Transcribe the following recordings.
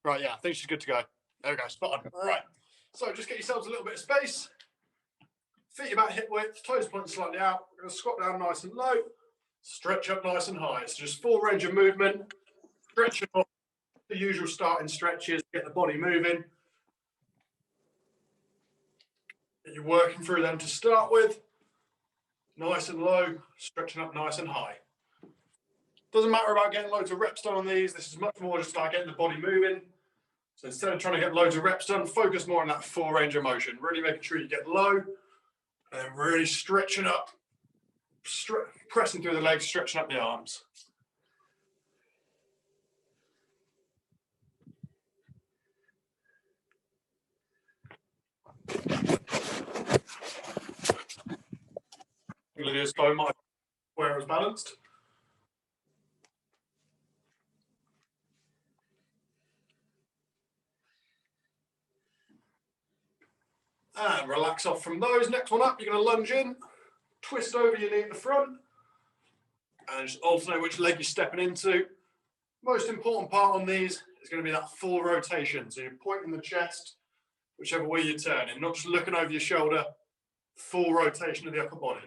Right, yeah, I think she's good to go. There we go, spot on. Right, so just get yourselves a little bit of space. Feet about hip width, toes pointing slightly out. We're going to squat down nice and low, stretch up nice and high. So just full range of movement, stretching off the usual starting stretches, get the body moving. And you're working through them to start with. Nice and low, stretching up nice and high. Doesn't matter about getting loads of reps done on these. This is much more just about getting the body moving. So instead of trying to get loads of reps done, focus more on that full range of motion. Really making sure you get low and then really stretching up, pressing through the legs, stretching up the arms. Lydia's toe might where it was balanced. And relax off from those. Next one up, you're going to lunge in, twist over your knee at the front, and just alternate which leg you're stepping into. Most important part on these is going to be that full rotation. So you're pointing the chest, whichever way you're turning, not just looking over your shoulder, full rotation of the upper body.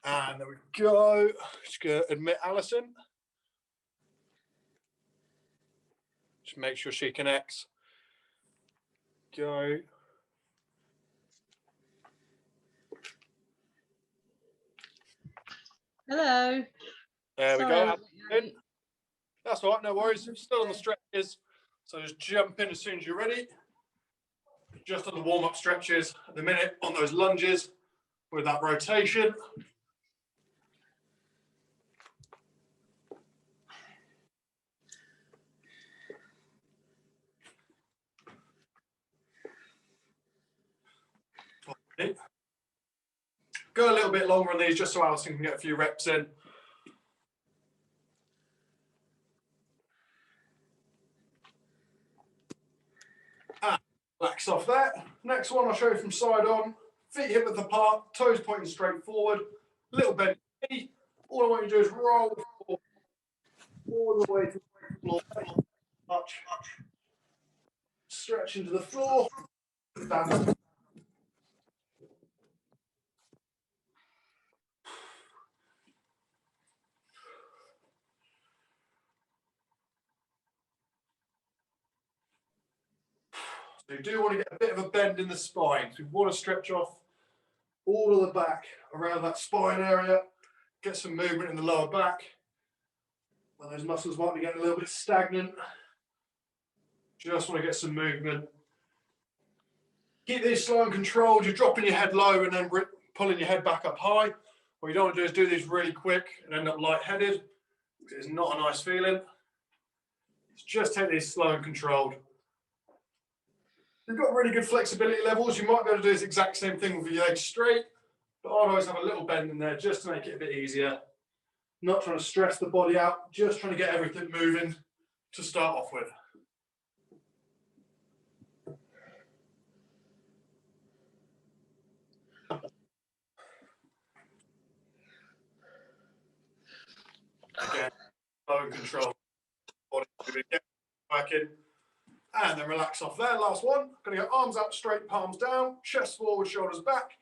And there we go. Just going to admit Alison. Just make sure she connects. Go. Hello. There we Sorry. go. That's all right, no worries. Still on the stretches. So just jump in as soon as you're ready. Just on the warm-up stretches at the minute on those lunges with that rotation. Okay. Go a little bit longer on these just so Alison can get a few reps in. And relax off that. Next one I'll show you from side on. Feet hip width apart, toes pointing straight forward, little bend knee. All I want you to do is roll forward, all the way to the floor. Touch. Stretch into the floor. Down. So you do want to get a bit of a bend in the spine. So you want to stretch off all of the back around that spine area. Get some movement in the lower back. When those muscles might be getting a little bit stagnant. Just want to get some movement. Keep these slow and controlled. You're dropping your head low and then pulling your head back up high. What you don't want to do is do these really quick and end up lightheaded. It's not a nice feeling. Just take these slow and controlled. You've got really good flexibility levels. You might be able to do this exact same thing with your legs straight, but I'd always have a little bend in there just to make it a bit easier. Not trying to stress the body out, just trying to get everything moving to start off with. Again, slow and control. Body get back in. And then relax off there. Last one. Going to go arms up straight, palms down, chest forward, shoulders back.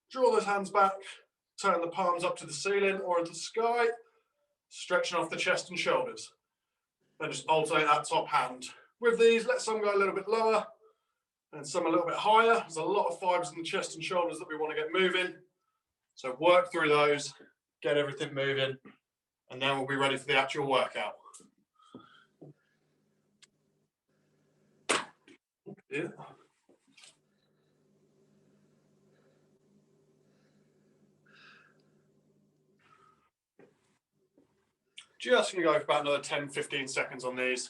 Draw those hands back. Turn the palms up to the ceiling or into the sky. Stretching off the chest and shoulders. Then just alternate that top hand. With these, let some go a little bit lower and some a little bit higher. There's a lot of fibers in the chest and shoulders that we want to get moving. So work through those, get everything moving, and then we'll be ready for the actual workout. Yeah. Just going to go for about another 10-15 seconds on these.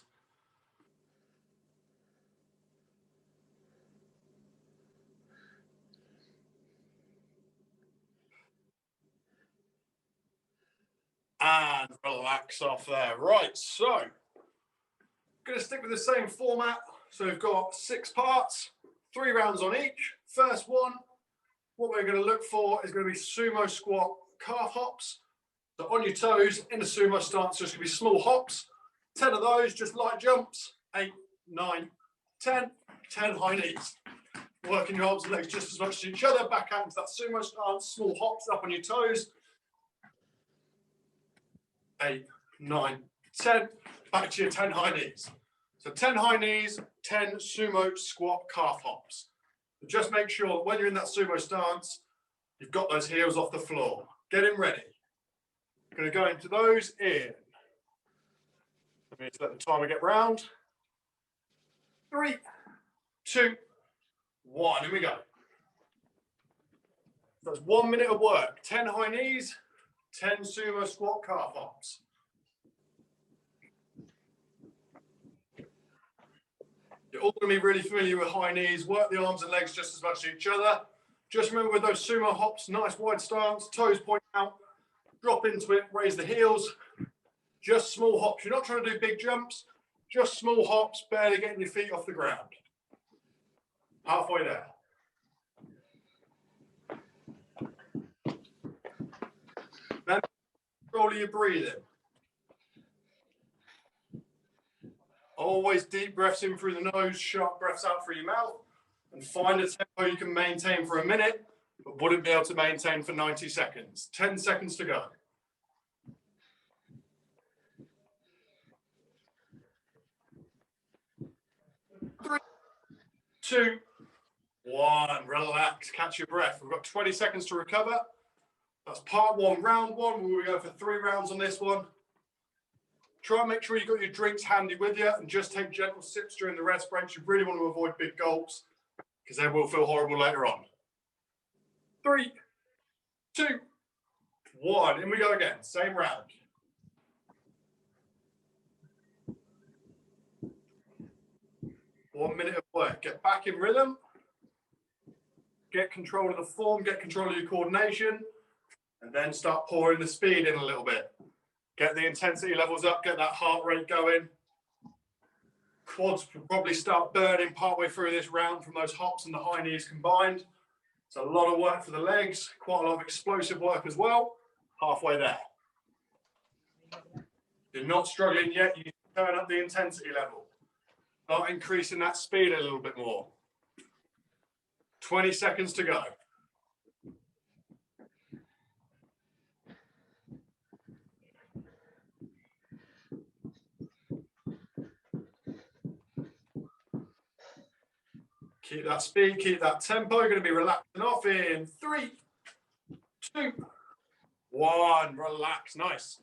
And relax off there. Right, so going to stick with the same format. So we've got 6 parts, 3 rounds on each. First one, what we're going to look for is going to be sumo squat calf hops. So on your toes in a sumo stance, there's going to be small hops. 10 of those, just light jumps. 8, 9, 10. 10 high knees. Working your arms and legs just as much as each other. Back out into that sumo stance. Small hops up on your toes. 8, 9, 10. Back to your 10 high knees. So 10 high knees, 10 sumo squat calf hops. So just make sure when you're in that sumo stance, you've got those heels off the floor. Getting ready. Going to go into those in. Let me just let the timer get round. 3, 2, 1. Here we go. That's 1 minute of work. 10 high knees, 10 sumo squat calf hops. You're all going to be really familiar with high knees. Work the arms and legs just as much as each other. Just remember with those sumo hops, nice wide stance, toes point out, drop into it, raise the heels. Just small hops. You're not trying to do big jumps, just small hops, barely getting your feet off the ground. Halfway there. Then control your breathing. Always deep breaths in through the nose, sharp breaths out through your mouth, and find a tempo you can maintain for a minute, but wouldn't be able to maintain for 90 seconds. 10 seconds to go. 3, 2, 1. Relax, catch your breath. We've got 20 seconds to recover. That's part 1, round 1. We'll go for 3 rounds on this one. Try and make sure you've got your drinks handy with you and just take gentle sips during the rest breaks. You really want to avoid big gulps because they will feel horrible later on. 3, 2, 1. In we go again. Same round. One minute of work. Get back in rhythm. Get control of the form. Get control of your coordination. And then start pouring the speed in a little bit. Get the intensity levels up. Get that heart rate going. Quads will probably start burning partway through this round from those hops and the high knees combined. It's a lot of work for the legs. Quite a lot of explosive work as well. Halfway there. You're not struggling yet. You turn up the intensity level. Start increasing that speed a little bit more. 20 seconds to go. Keep that speed, keep that tempo. You're going to be relaxing off in 3, 2, 1. Relax. Nice.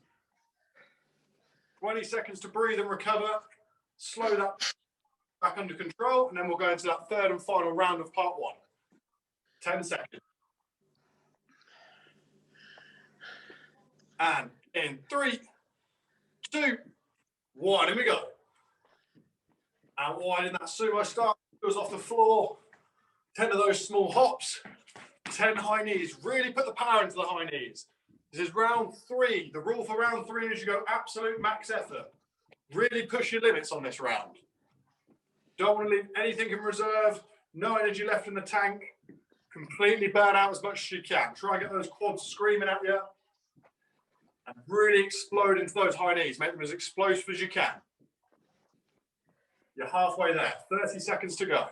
20 seconds to breathe and recover. Slow that back under control, and then we'll go into that third and final round of part 1. 10 seconds. And in 3, 2, 1. Here we go. Out wide in that sumo start. Goes off the floor. 10 of those small hops. 10 high knees. Really put the power into the high knees. This is round 3. The rule for round 3 is you go absolute max effort. Really push your limits on this round. Don't want to leave anything in reserve. No energy left in the tank. Completely burn out as much as you can. Try and get those quads screaming at you. And really explode into those high knees. Make them as explosive as you can. You're halfway there. 30 seconds to go.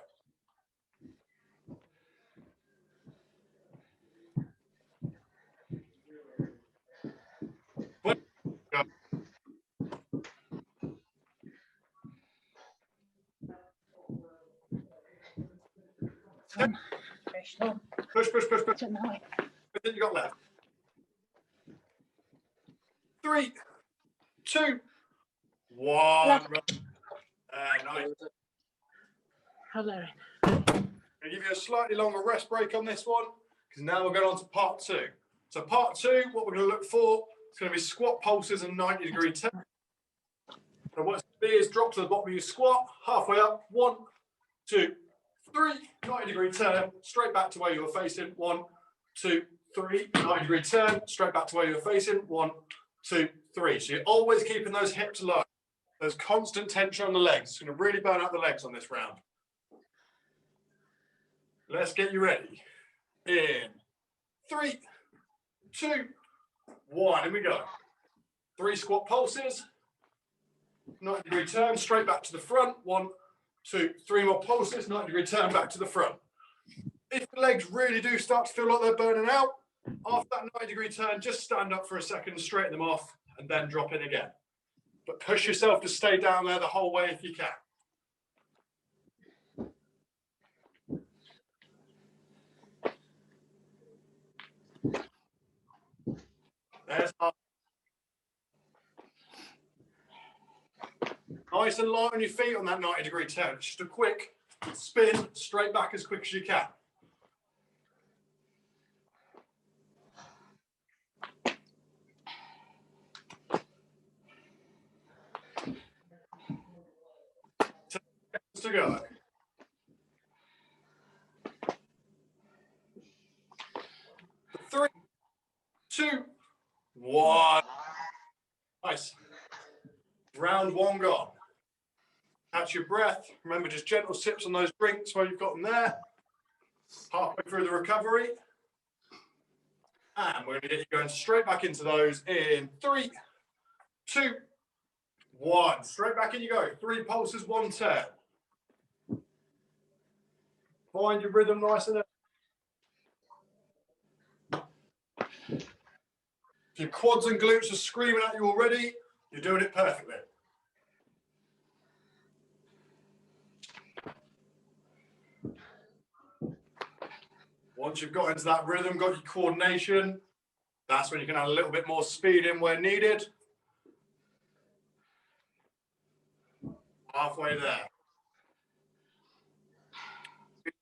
Go. Push, push, push, push. Everything you got left. 3, 2, 1. Nice. Hello. I'm going to give you a slightly longer rest break on this one because now we're going on to part 2. So part 2, what we're going to look for is going to be squat pulses and 90-degree turn. So what it's going to be is drop to the bottom of your squat, halfway up, 1, 2, 3, 90-degree turn, straight back to where you were facing, 1, 2, 3, 90-degree turn, straight back to where you were facing, 1, 2, 3. So you're always keeping those hips low. There's constant tension on the legs. It's going to really burn out the legs on this round. Let's get you ready. In 3, 2, 1. Here we go. 3 squat pulses. 90-degree turn, straight back to the front. 1, 2, 3 more pulses, 90-degree turn back to the front. If the legs really do start to feel like they're burning out, after that 90-degree turn, just stand up for a second, straighten them off, and then drop in again. But push yourself to stay down there the whole way if you can. There's our nice and light on your feet on that 90-degree turn. Just a quick spin straight back as quick as you can. To go. 3, 2, 1. Nice. Round 1 gone. Catch your breath. Remember, just gentle sips on those drinks while you've got them there. Halfway through the recovery. And we're going to get you going straight back into those in 3, 2, 1. Straight back in you go. 3 pulses, 1 turn. Find your rhythm nice and if your quads and glutes are screaming at you already, you're doing it perfectly. Once you've got into that rhythm, got your coordination, that's when you can add a little bit more speed in where needed. Halfway there.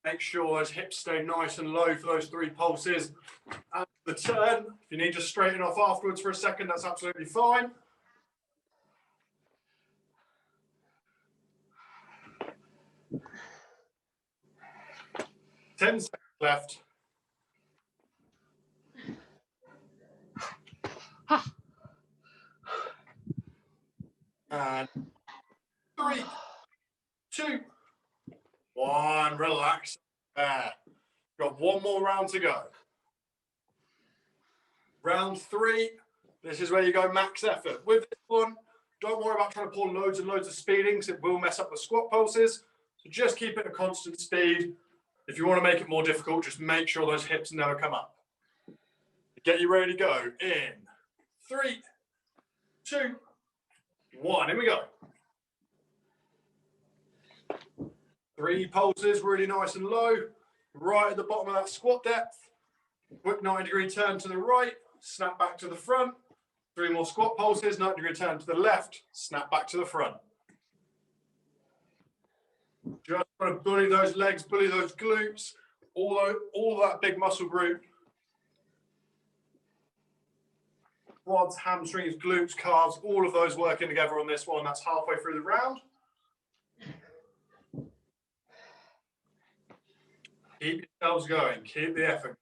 Make sure those hips stay nice and low for those 3 pulses. And the turn, if you need to straighten off afterwards for a second, that's absolutely fine. Ten seconds left. And 3, 2, 1. Relax. There. Got 1 more round to go. Round 3. This is where you go max effort. With this one, don't worry about trying to pull loads and loads of speeding because it will mess up the squat pulses. So just keep it a constant speed. If you want to make it more difficult, just make sure those hips never come up. Get you ready to go in 3, 2, 1. Here we go. 3 pulses, really nice and low. Right at the bottom of that squat depth. Quick 90-degree turn to the right. Snap back to the front. 3 more squat pulses, 90-degree turn to the left. Snap back to the front. Just want to bully those legs, bully those glutes, all that big muscle group. Quads, hamstrings, glutes, calves, all of those working together on this one. That's halfway through the round. Keep yourselves going. Keep the effort.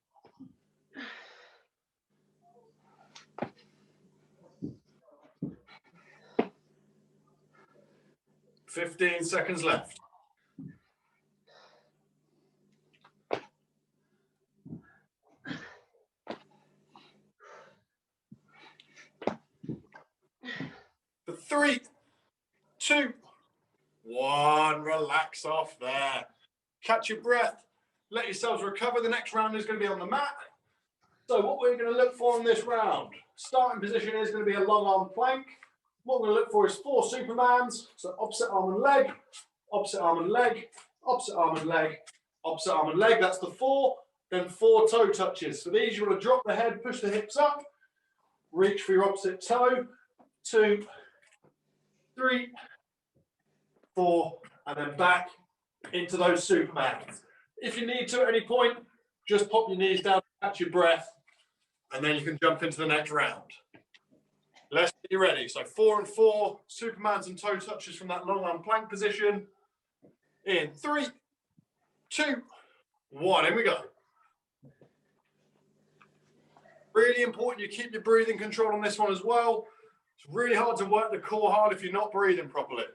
Fifteen seconds left. For 3, 2, 1. Relax off there. Catch your breath. Let yourselves recover. The next round is going to be on the mat. So what we're going to look for in this round, starting position is going to be a long arm plank. What we're going to look for is 4 Supermans. So opposite arm and leg, opposite arm and leg, opposite arm and leg, opposite arm and leg. That's the 4. Then 4 toe touches. For these, you want to drop the head, push the hips up, reach for your opposite toe. 2, 3, 4, and then back into those Supermans. If you need to at any point, just pop your knees down, catch your breath, and then you can jump into the next round. Let's get you ready. So 4 and 4, Supermans and toe touches from that long arm plank position. In 3, 2, 1. Here we go. Really important you keep your breathing control on this one as well. It's really hard to work the core hard if you're not breathing properly.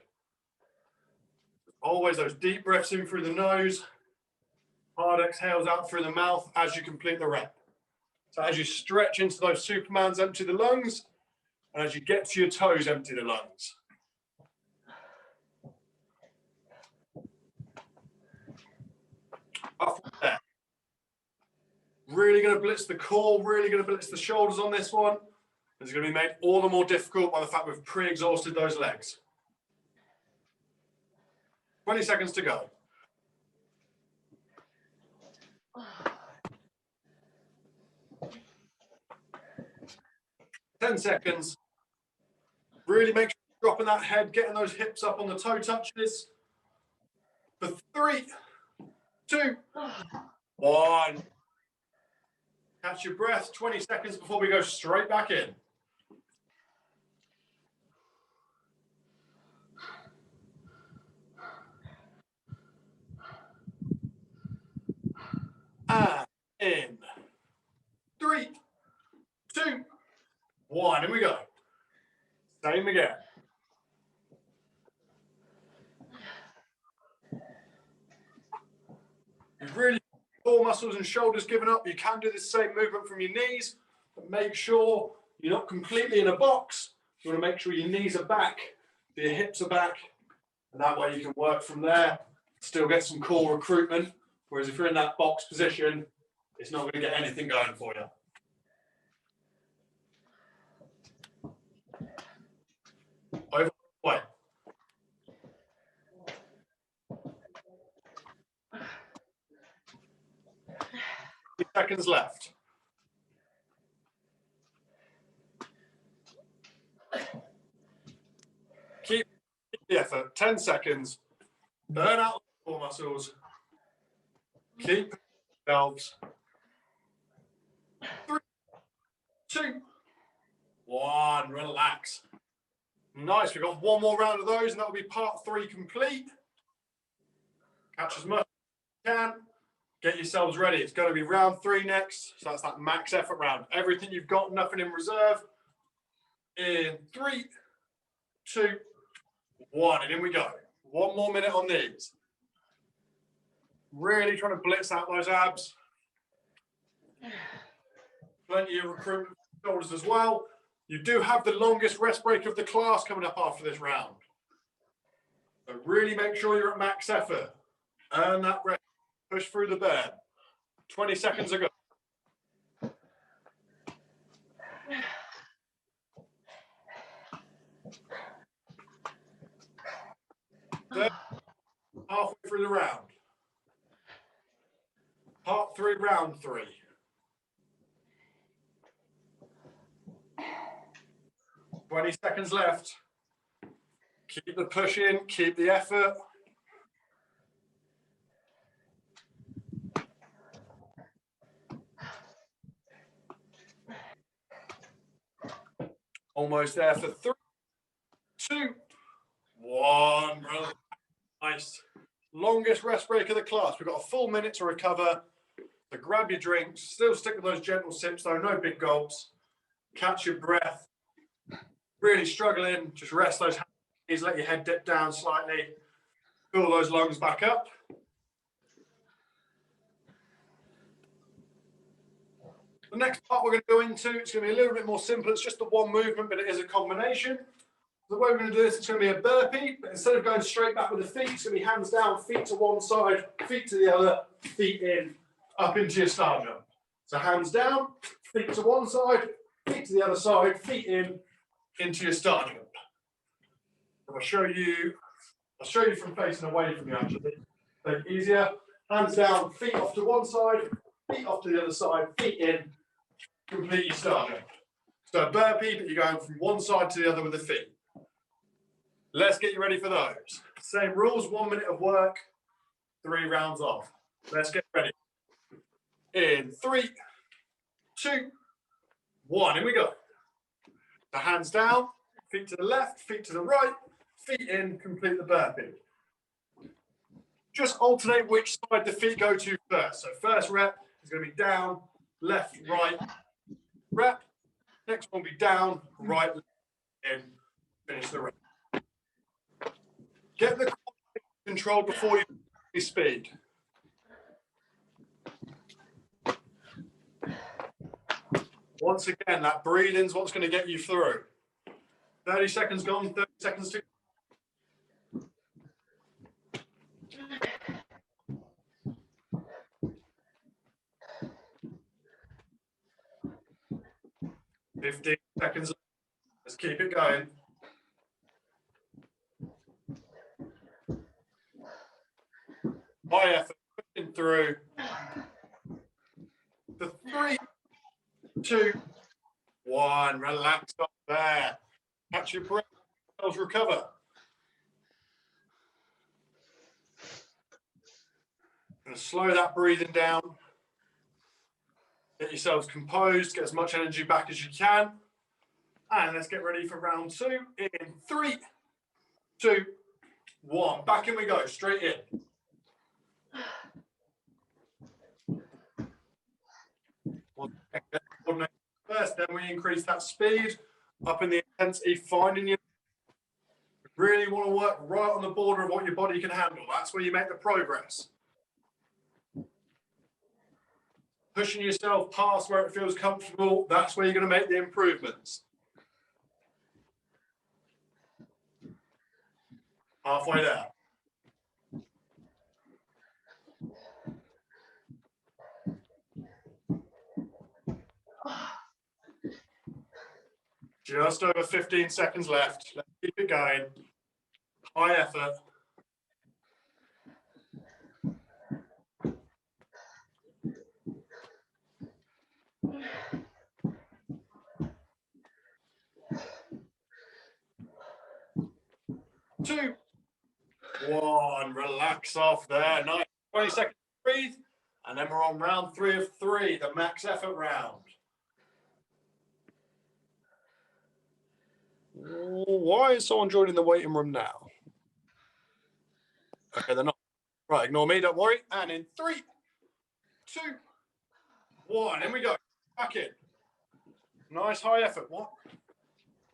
Always those deep breaths in through the nose, hard exhales out through the mouth as you complete the rep. So as you stretch into those Supermans, empty the lungs, and as you get to your toes, empty the lungs. really going to blitz the core, really going to blitz the shoulders on this one. It's going to be made all the more difficult by the fact we've pre-exhausted those legs. 20 seconds to go. 10 seconds. Really make sure you're dropping that head, getting those hips up on the toe touches. For 3, 2, 1. Catch your breath, 20 seconds before we go straight back in. And in 3, 2, 1. Here we go. Same again. You've really core muscles and shoulders given up. You can do the same movement from your knees, but make sure you're not completely in a box. You want to make sure your knees are back, your hips are back, and that way you can work from there, still get some core recruitment. Whereas if you're in that box position, it's not going to get anything going for you. Over the way. 30 seconds left. Keep the effort. 10 seconds. Burn out the core muscles. Keep yourselves. 3, 2, 1. Relax. Nice. We've got one more round of those, and that'll be part 3 complete. Catch as much as you can. Get yourselves ready. It's going to be round 3 next. So that's that max effort round. Everything you've got, nothing in reserve. In 3, 2, 1. And in we go. 1 more minute on these. Really trying to blitz out those abs. Plenty of recruitment for shoulders as well. You do have the longest rest break of the class coming up after this round. So really make sure you're at max effort. Earn that rest. Push through the burn. 20 seconds ago. Halfway through the round. Part 3, round 3. Twenty seconds left. Keep the push in, keep the effort. Almost there for 3, 2, 1. Nice. Longest rest break of the class. We've got a full minute to recover. So grab your drinks. Still stick with those gentle sips though. No big gulps. Catch your breath. Really struggling. Just rest those hands. Let your head dip down slightly. Fill those lungs back up. The next part we're going to go into, it's going to be a little bit more simple. It's just the one movement, but it is a combination. The way we're going to do this, it's going to be a burpee, but instead of going straight back with the feet, it's going to be hands down, feet to one side, feet to the other, feet in, up into your star jump. So hands down, feet to one side, feet to the other side, feet in, into your star jump. I'll show you from facing away from you actually. Make it easier. Hands down, feet off to one side, feet off to the other side, feet in, complete your star jump. So a burpee, but you're going from one side to the other with the feet. Let's get you ready for those. Same rules, 1 minute of work, 3 rounds off. Let's get ready. In 3, 2, 1, here we go. The hands down, feet to the left, feet to the right, feet in, complete the burpee. Just alternate which side the feet go to first. So first rep is going to be down, left, right, rep. Next one will be down, right, left, in, finish the rep. Get the core control before you speed. Once again, that breathing is what's going to get you through. 30 seconds gone, 30 seconds to go. 15 seconds left. Let's keep it going. High effort, pushing through. The 3, 2, 1. Relax up there. Catch your breath. Recover. Going to slow that breathing down. Get yourselves composed. Get as much energy back as you can. And let's get ready for round 2 in 3, 2, 1. Back in we go. Straight in. First, then we increase that speed up in the intensity, finding you really want to work right on the border of what your body can handle. That's where you make the progress. Pushing yourself past where it feels comfortable, that's where you're going to make the improvements. Halfway there. Just over 15 seconds left. Let's keep it going. High effort. Two, 1. Relax off there. Nice. 20 seconds to breathe. And then we're on round 3 of 3, the max effort round. Why is someone joining the waiting room now? Okay, they're not. Right, ignore me, don't worry. And in 3, 2, 1, in we go. Back in. Nice high effort. What?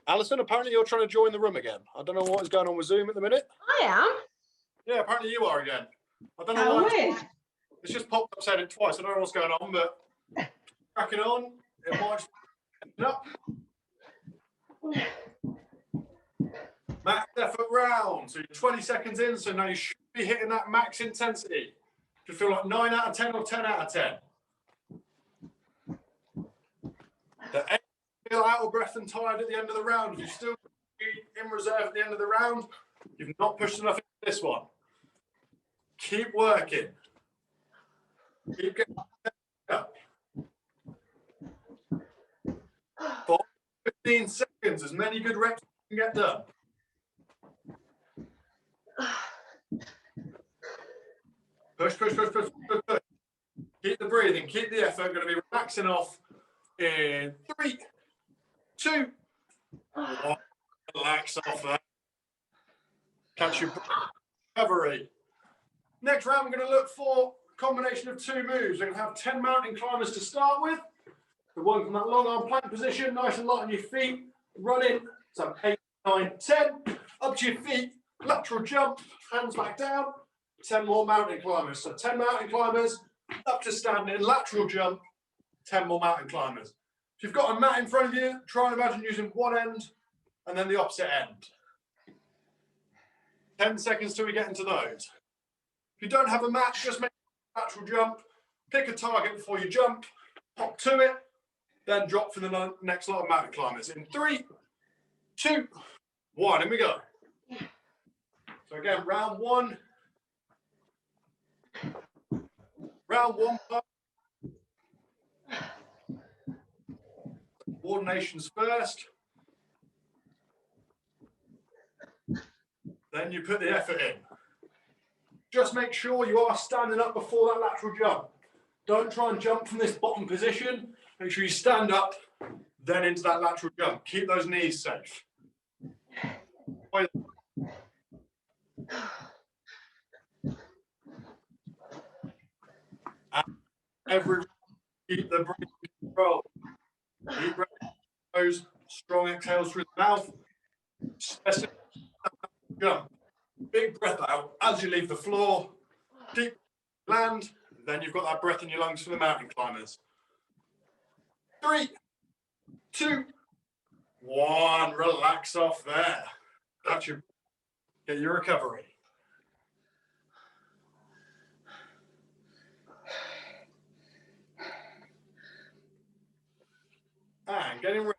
Alison, apparently you're trying to join the room again. I don't know what is going on with Zoom at the minute. I am. Yeah, apparently you are again. I don't know How why. weird. It's just popped up, said it twice. I don't know what's going on, but cracking on. It might end up. Max effort round. So you're 20 seconds in, so now you should be hitting that max intensity. Do you feel like 9 out of 10 or 10 out of 10? The 8 feel out of breath and tired at the end of the round. If you still be in reserve at the end of the round, you've not pushed enough into this one. Keep working. Keep getting up. 15 seconds, as many good reps as you can get done. Push, push, push, push, push, push. Keep the breathing, keep the effort. Going to be relaxing off in 3, 2, 1. Relax off that. Catch your recovery. Next round, we're going to look for a combination of 2 moves. We're going to have 10 mountain climbers to start with. The one from that long arm plank position, nice and light on your feet. Running, so 8, 9, 10. Up to your feet, lateral jump, hands back down. 10 more mountain climbers. So 10 mountain climbers, up to standing, lateral jump, 10 more mountain climbers. If you've got a mat in front of you, try and imagine using one end and then the opposite end. 10 seconds till we get into those. If you don't have a mat, just make a lateral jump. Pick a target before you jump, hop to it, then drop for the next lot of mountain climbers. In 3, 2, 1, and we go. So again, round 1. Round 1. Coordinations first. Then you put the effort in. Just make sure you are standing up before that lateral jump. Don't try and jump from this bottom position. Make sure you stand up, then into that lateral jump. Keep those knees safe. Every keep the breathing control. Deep breath, nose, strong exhales through the mouth. Jump. Big breath out as you leave the floor. Deep land. Then you've got that breath in your lungs for the mountain climbers. 3, 2, 1. Relax off there. Get your recovery. And getting ready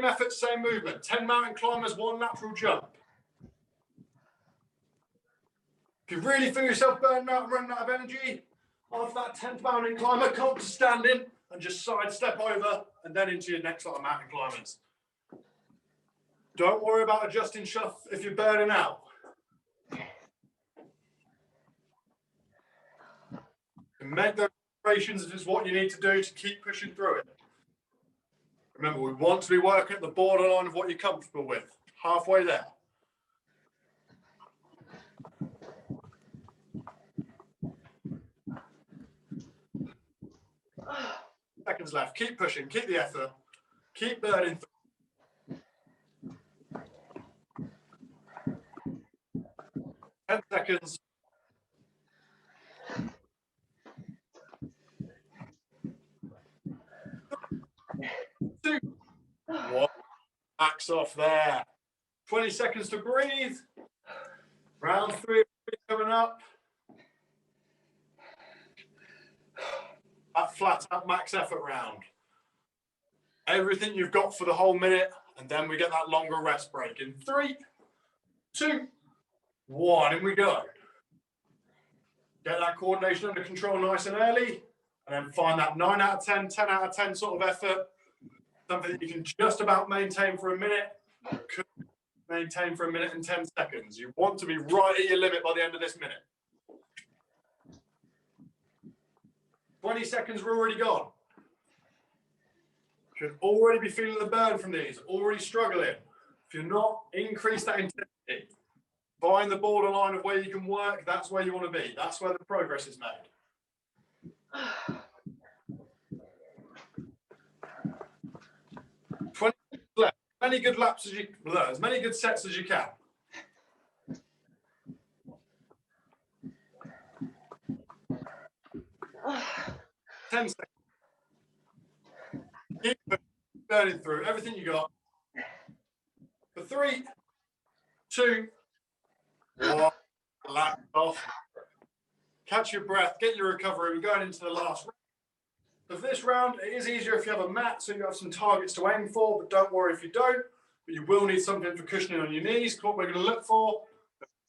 Same effort, same movement. 10 mountain climbers, 1 lateral jump. If you really feel yourself burning out and running out of energy, after that 10th mountain climber, come to standing and just sidestep over and then into your next lot of mountain climbers. Don't worry about adjusting stuff if you're burning out. And make those preparations if it's what you need to do to keep pushing through it. Remember, we want to be working at the borderline of what you're comfortable with. Halfway there. Seconds left. Keep pushing. Keep the effort. Keep burning through. 10 seconds. 2, 1. Max off there. 20 seconds to breathe. Round 3 coming up. That flat out max effort round. Everything you've got for the whole minute, and then we get that longer rest break. In 3, 2, 1, and we go. Get that coordination under control nice and early, and then find that 9 out of 10, 10 out of 10 sort of effort. Something that you can just about maintain for a minute. Could maintain for a minute and 10 seconds. You want to be right at your limit by the end of this minute. 20 seconds are already gone. Should already be feeling the burn from these, already struggling. If you're not, increase that intensity. Find the borderline of where you can work, that's where you want to be. That's where the progress is made. 20 left. As many good laps as you learn, as many good sets as you can. Ten seconds. Keep burning through everything you got. For 3, 2, 1. Relax off. Catch your breath. Get your recovery. We're going into the last round. Of this round, it is easier if you have a mat, so you have some targets to aim for, but don't worry if you don't. But you will need something for cushioning on your knees. What we're going to look for,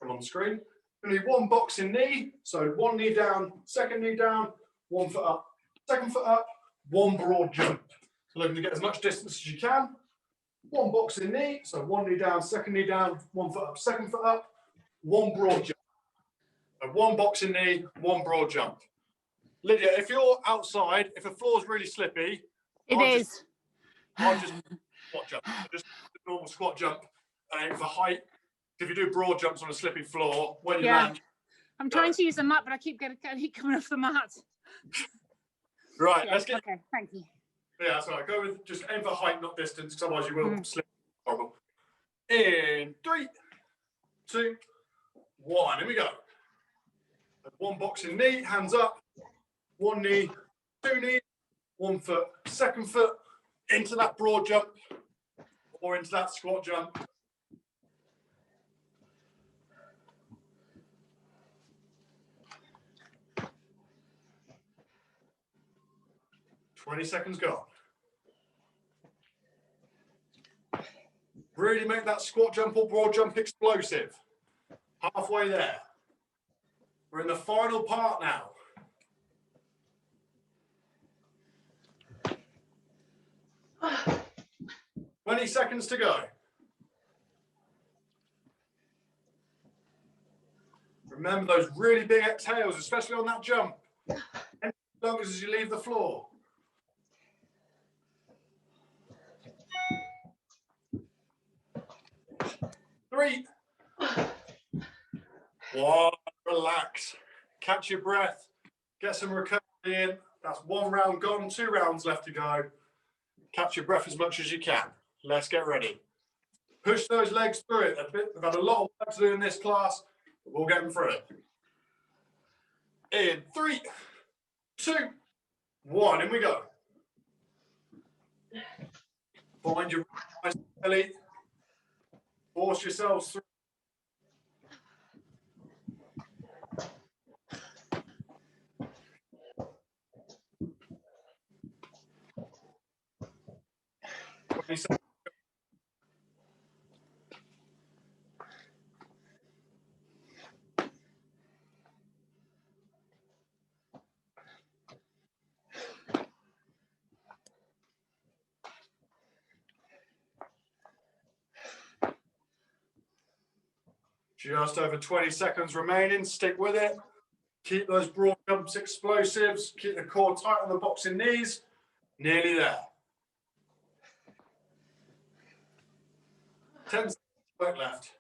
on the screen, we need 1 boxing knee. So 1 knee down, 2nd knee down, 1 foot up, 2nd foot up, 1 broad jump. So looking to get as much distance as you can. 1 boxing knee, so 1 knee down, 2nd knee down, 1 foot up, 2nd foot up, 1 broad jump. So 1 boxing knee, 1 broad jump. Lydia, if you're outside, if the floor's really slippy, I'll just squat jump. Just a normal squat jump. And for height, if you do broad jumps on a slippy floor, when you land. I'm trying to use the mat, but I keep coming off the mat. Right, let's get. Okay, thank you. Yeah, that's all right. Go with just aim for height, not distance, because otherwise you will slip. Horrible. In 3, 2, 1. Here we go. 1 boxing knee, hands up. 1 knee, 2 knees, 1 foot, 2nd foot, into that broad jump or into that squat jump. $20 gone. Really make that squat jump or broad jump explosive. Halfway there. We're in the final part now. 20 seconds to go. Remember those really big exhales, especially on that jump. As long as you leave the floor. 3, 1, relax. Catch your breath. Get some recovery in. That's 1 round gone, 2 rounds left to go. Catch your breath as much as you can. Let's get ready. Push those legs through it. We've had a lot of work to do in this class, but we'll get them through it. In 3, 2, 1, in we go. Find your nice belly. Force yourselves through. Just over 20 seconds remaining. Stick with it. Keep those broad jumps explosives. Keep the core tight on the boxing knees. Nearly there. 10 seconds work left.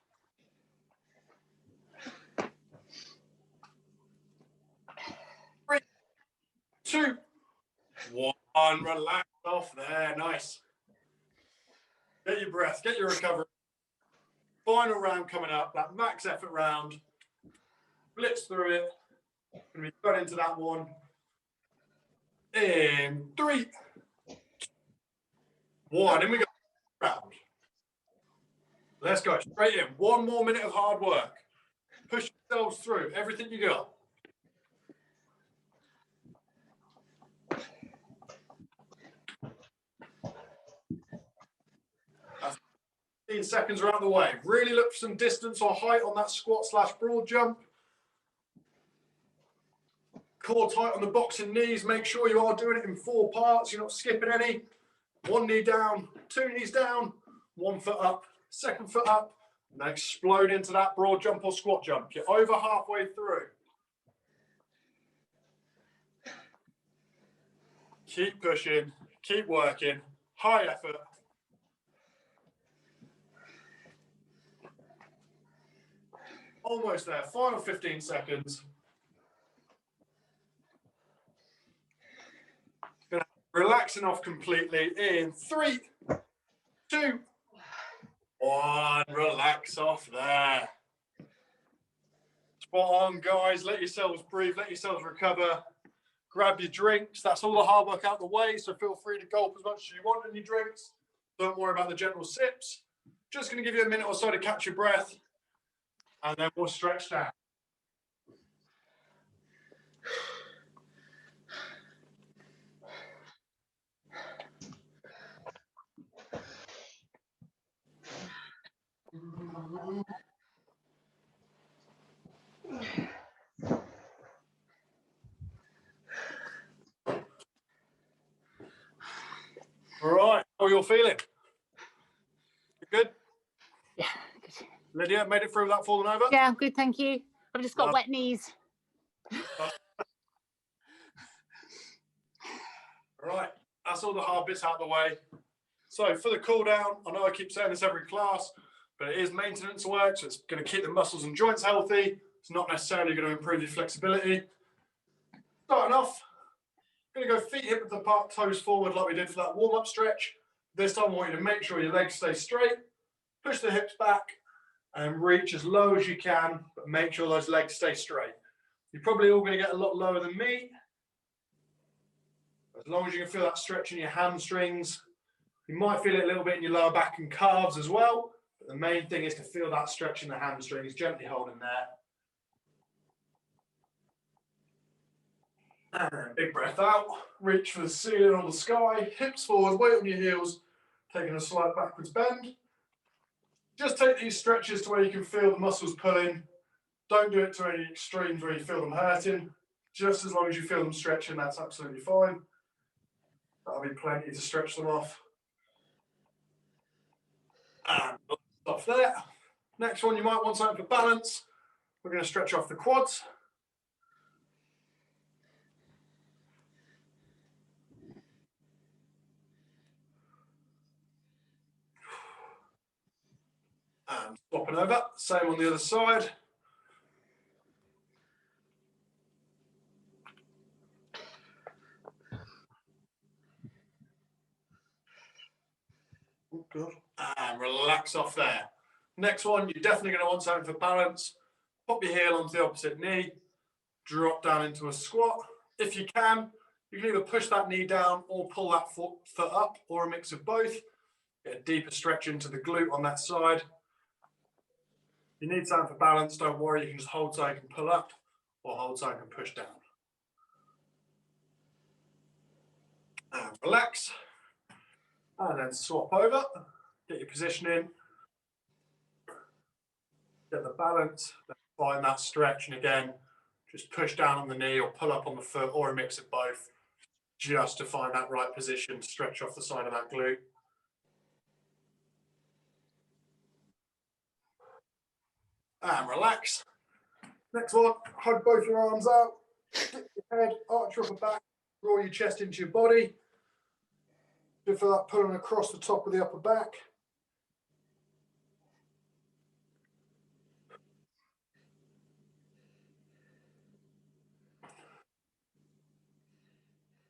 3, 2, 1. Relax off there. Nice. Get your breath. Get your recovery. Final round coming up. That max effort round. Blitz through it. Going to be going into that one. In 3, 1. In we go. Round. Let's go. Straight in. 1 more minute of hard work. Push yourselves through everything you got. That's 15 seconds are out of the way. Really look for some distance or height on that squat/broad jump. Core tight on the boxing knees. Make sure you are doing it in 4 parts. You're not skipping any. 1 knee down, 2 knees down, 1 foot up, 2nd foot up, and then explode into that broad jump or squat jump. You're over halfway through. Keep pushing, keep working, high effort. Almost there, final 15 seconds. Relaxing off completely in 3, 2, 1. Relax off there. Spot on, guys. Let yourselves breathe, let yourselves recover. Grab your drinks. That's all the hard work out the way, so feel free to gulp as much as you want in your drinks. Don't worry about the gentle sips. Just going to give you a minute or so to catch your breath, and then we'll stretch down. All right, how are you all feeling? You good? Yeah, good. Lydia, made it through without falling over? Yeah, I'm good, thank you. I've just got wet knees. All right, that's all the hard bits out of the way. So for the cool down, I know I keep saying this every class, but it is maintenance work, so it's going to keep the muscles and joints healthy. It's not necessarily going to improve your flexibility. Starting off, going to go feet hip width apart, toes forward like we did for that warm-up stretch. This time I want you to make sure your legs stay straight, push the hips back, and reach as low as you can, but make sure those legs stay straight. You're probably all going to get a lot lower than me. As long as you can feel that stretch in your hamstrings. You might feel it a little bit in your lower back and calves as well, but the main thing is to feel that stretch in the hamstrings, gently holding there. And big breath out, reach for the ceiling or the sky, hips forward, weight on your heels, taking a slight backwards bend. Just take these stretches to where you can feel the muscles pulling. Don't do it to any extremes where you feel them hurting. Just as long as you feel them stretching, that's absolutely fine. That'll be plenty to stretch them off. And off there. Next one, you might want something for balance. We're going to stretch off the quads. And swapping over, same on the other side. Oh, God. And relax off there. Next one, you're definitely going to want something for balance. Pop your heel onto the opposite knee, drop down into a squat. If you can either push that knee down or pull that foot up, or a mix of both. Get a deeper stretch into the glute on that side. If you need something for balance, don't worry, you can just hold tight and pull up, or hold tight and push down. And relax. And then swap over. Get your position in. Get the balance. Then find that stretch. And again, just push down on the knee or pull up on the foot, or a mix of both, just to find that right position to stretch off the side of that glute. And relax. Next one, hug both your arms out, dip your head, arch your upper back, roll your chest into your body. Do feel that pulling across the top of the upper back.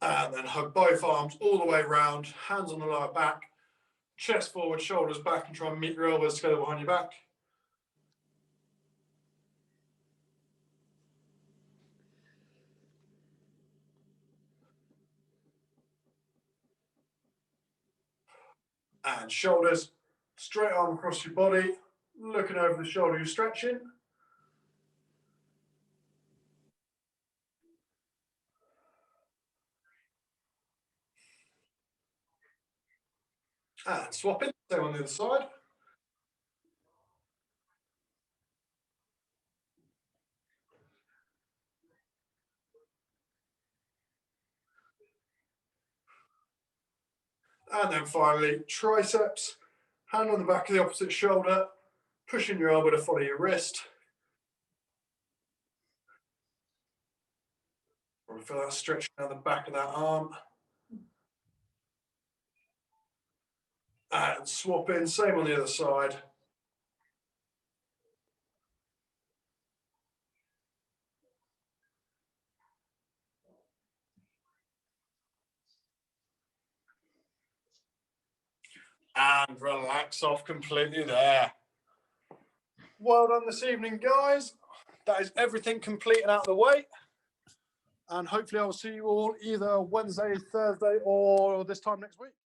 And then hug both arms all the way around, hands on the lower back, chest forward, shoulders back, and try and meet your elbows together behind your back. And shoulders, straight arm across your body, looking over the shoulder, you're stretching. And swapping, same on the other side. And then finally, triceps, hand on the back of the opposite shoulder, pushing your elbow to follow your wrist. Or feel that stretch down the back of that arm. And swap in, same on the other side. And relax off completely there. Well done this evening, guys. That is everything complete and out of the way. And hopefully I'll see you all either Wednesday, Thursday, or this time next week.